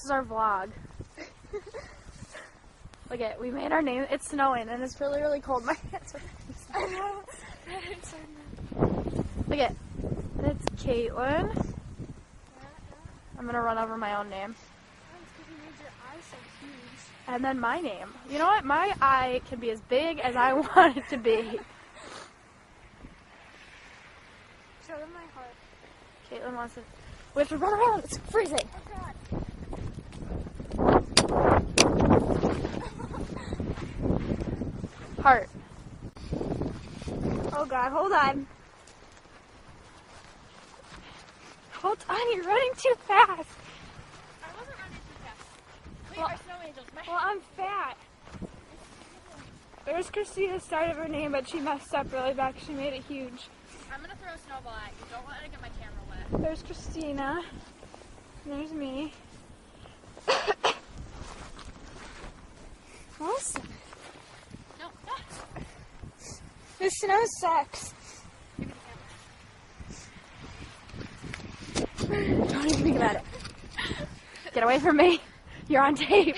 This is our vlog. Look at, we made our name. It's snowing and it's really, really cold. My hands are I know. Look at, it's Caitlin. Yeah. I'm gonna run over my own name. That's because you made your eye so huge. And then my name. You know what? My eye can be as big as I want it to be. Show them my heart. Caitlin wants to. We have to run around. It's freezing. Oh God. Heart. Oh God, hold on. Hold on, you're running too fast. I wasn't running too fast. Wait, Well- our snow angels. Well, I'm fat. There's Christina started her name, but she messed up really bad 'cause she made it huge. I'm gonna throw a snowball at you. Don't let it get my camera wet. There's Christina. And there's me. Awesome. No. The snow sucks. Give me the camera. Don't even think about it. Get away from me. You're on tape.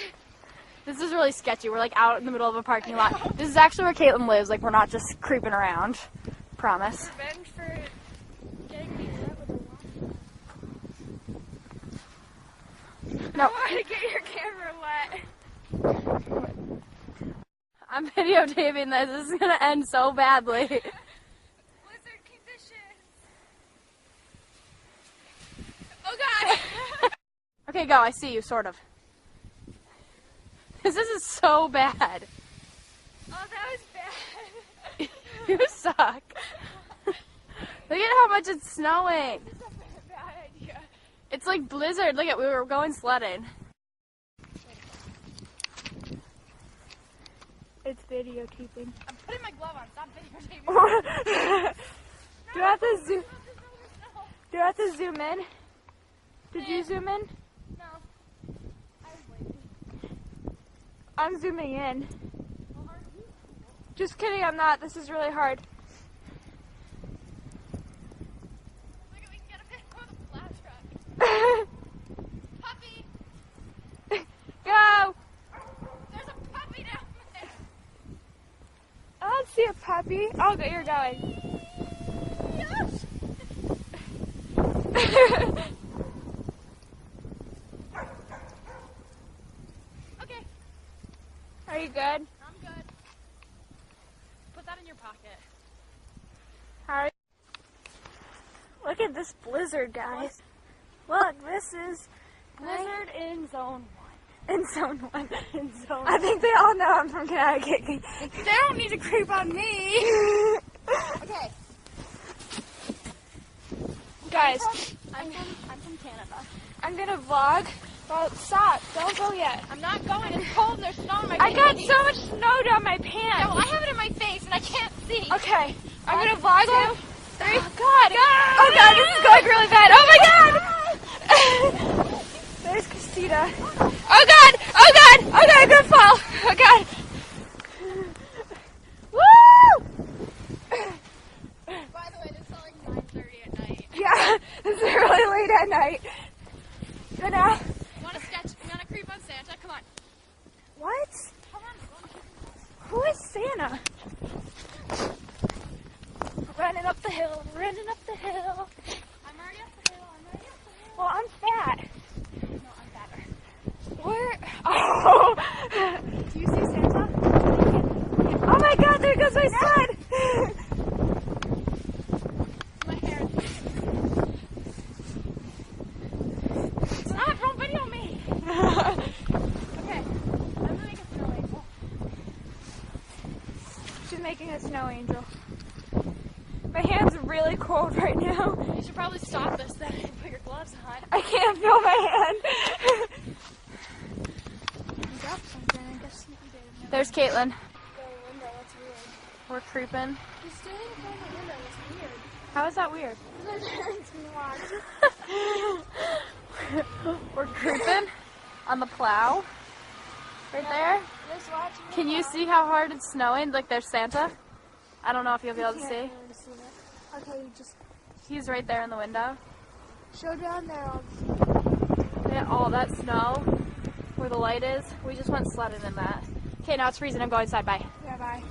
This is really sketchy. We're like out in the middle of a parking lot. This is actually where Caitlin lives. Like, we're not just creeping around. Promise. Revenge for getting me wet with a water. No. I want to get your camera wet. I'm videotaping this. This is going to end so badly. Blizzard conditions. Oh God. Okay, go. I see you, sort of. This is so bad. Oh, that was bad. You suck. Look at how much it's snowing. This is a bad idea. It's like blizzard. Look at, we were going sledding. It's videotaping. I'm putting my glove on. Stop videotaping. Do you have to zoom? Do you have to zoom in? Did you zoom in? No. I was waiting. I'm zooming in. Well, aren't you? Just kidding, I'm not. This is really hard. Look, we can get a picture of the plow truck. Puppy. Go! There's a puppy down there. I don't see a puppy. Oh, you're going. Yes. Okay. Are you good? I'm good. Put that in your pocket. How are you? Look at this blizzard, guys. Look, this is blizzard in zone 1. In zone 1. In zone. I think they all know I'm from Connecticut. They don't need to creep on me. Okay. Guys, I'm from Canada. I'm gonna vlog. Well, stop. Don't go yet. I'm not going. It's cold and there's snow in my I got panties. so much snow down my Yeah, pants. well, I have it in my face and I can't see. Okay, I'm gonna vlog you. 3. Oh God! Oh God! This is going really bad. Oh my God! There's Christina. Oh God! Oh God! Oh God! I'm gonna fall. Oh God! Woo! By the way, this is like 9:30 at night. Yeah, this is really late at night. Go now. You want to sketch? You want to creep on Santa? Come on. What? Come on. Who is Santa? Running up the hill. Running up the hill. I'm already up the hill. Well, I'm fat. No, I'm fatter. Where? Oh! Do you see Santa? Oh my God! There goes my sled. My hair. Stop! Don't video me. Okay. I'm gonna make a snow angel. She's making a snow angel. My hand's really cold right now. You should probably stop this then and put your gloves on. I can't feel my hand. You dropped something. I guess you did. There's Caitlin. The window. That's weird. We're creeping. You're standing in front of the window. It's weird. How is that weird? My parents can watch. We're creeping on the plow. Right there. Just watching. Can you see how hard it's snowing? Like there's Santa. I don't know if you'll be able to see. Okay, you just He's right there in the window. show down there. Yeah, at all that snow where the light is. We just went sledding in that. Okay, now it's freezing. I'm going inside. Bye. Yeah, bye.